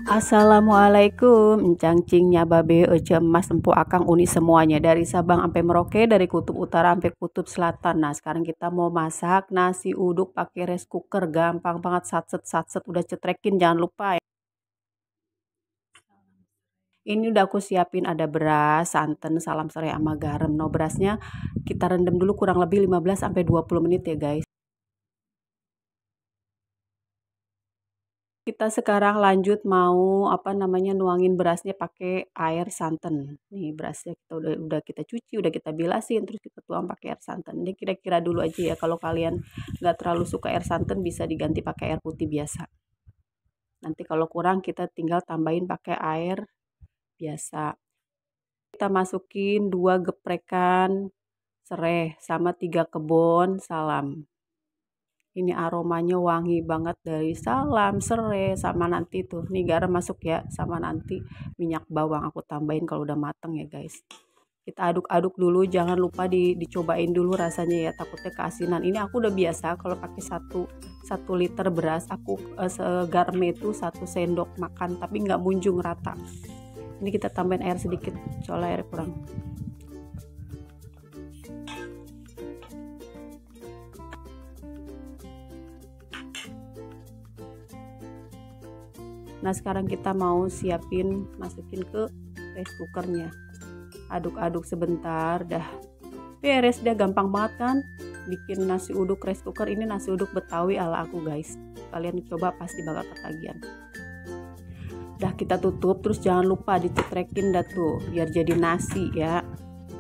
Assalamualaikum, encang cingnya babe, ece emas empu akang uni semuanya dari Sabang sampai Merauke, dari kutub utara sampai kutub selatan. Nah, sekarang kita mau masak nasi uduk pakai rice cooker, gampang banget, satset udah cetrekin, jangan lupa ya. Ini udah aku siapin ada beras, santan, salam serai sama garam. No, berasnya kita rendam dulu kurang lebih 15 sampai 20 menit ya, guys. Kita sekarang lanjut mau nuangin berasnya pakai air santan. Nih berasnya kita udah kita cuci, udah kita bilasin, terus kita tuang pakai air santan. Ini kira-kira dulu aja ya, kalau kalian nggak terlalu suka air santan bisa diganti pakai air putih biasa. Nanti kalau kurang kita tinggal tambahin pakai air biasa. Kita masukin 2 geprekan serai sama 3 kebon salam. Ini aromanya wangi banget dari salam, serai, sama nanti tuh. Nih garam masuk ya, sama nanti minyak bawang aku tambahin kalau udah mateng ya guys. Kita aduk-aduk dulu, jangan lupa dicobain dulu rasanya ya, takutnya keasinan. Ini aku udah biasa kalau pakai 1 liter beras, aku garamnya itu 1 sendok makan, tapi nggak munjung rata. Ini kita tambahin air sedikit, soalnya air kurang. Nah, sekarang kita mau siapin masukin ke rice cookernya. Aduk-aduk sebentar, dah beres, dah gampang banget kan bikin nasi uduk rice cooker. Ini nasi uduk Betawi ala aku guys, kalian coba pasti bakal ketagihan. Dah kita tutup, terus jangan lupa dicetrekin dah tuh biar jadi nasi ya.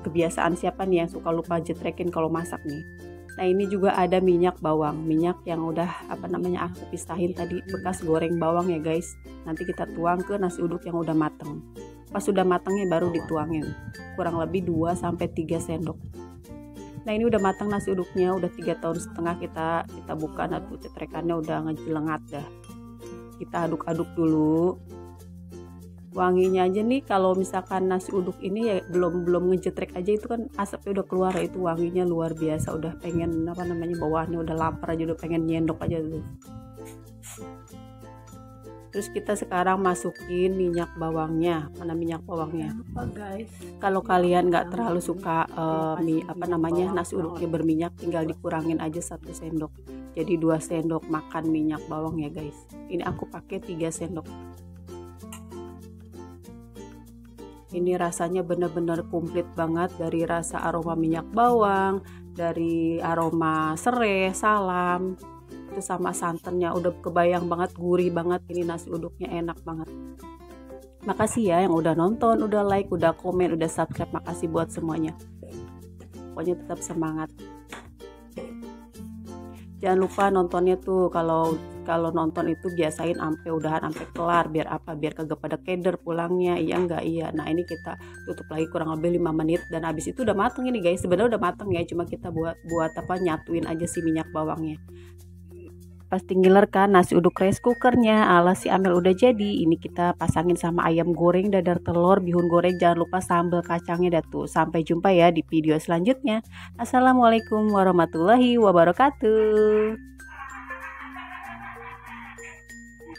Kebiasaan siapa nih yang suka lupa jetrekin kalau masak nih. Nah, ini juga ada minyak bawang, minyak yang udah aku pisahin tadi bekas goreng bawang ya guys. Nanti kita tuang ke nasi uduk yang udah mateng. Pas sudah matengnya baru dituangin, kurang lebih 2 sampai 3 sendok. Nah, ini udah matang nasi uduknya, udah 3,5 tahun kita buka, nah tuh cetrekannya udah ngejelengat dah. Kita aduk-aduk dulu. Wanginya aja nih, kalau misalkan nasi uduk ini ya belum ngejetrek aja itu kan asapnya udah keluar, itu wanginya luar biasa, udah pengen bawaannya udah lapar aja, udah pengen nyendok aja tuh. Terus kita sekarang masukin minyak bawangnya. Mana minyak bawangnya? Guys, kalau kalian nggak terlalu suka nasi uduknya berminyak, tinggal dikurangin aja 1 sendok. Jadi 2 sendok makan minyak bawang ya guys. Ini aku pakai 3 sendok. Ini rasanya bener-bener komplit banget, dari rasa aroma minyak bawang, dari aroma serai, salam, itu sama santannya udah kebayang banget, gurih banget. Ini nasi uduknya enak banget. Makasih ya yang udah nonton, udah like, udah komen, udah subscribe. Makasih buat semuanya. Pokoknya tetap semangat. Jangan lupa nontonnya tuh, kalau nonton itu biasain udahan sampai kelar, biar kagak pada keder pulangnya. Iya enggak? Iya. Nah, ini kita tutup lagi kurang lebih 5 menit dan habis itu udah mateng ini guys. Sebenarnya udah mateng ya, cuma kita buat nyatuin aja si minyak bawangnya. Pasti ngiler kan nasi uduk rice cookernya ala si Amel udah jadi. Ini kita pasangin sama ayam goreng, dadar telur, bihun goreng, jangan lupa sambal kacangnya dah tuh. Sampai jumpa ya di video selanjutnya. Assalamualaikum warahmatullahi wabarakatuh.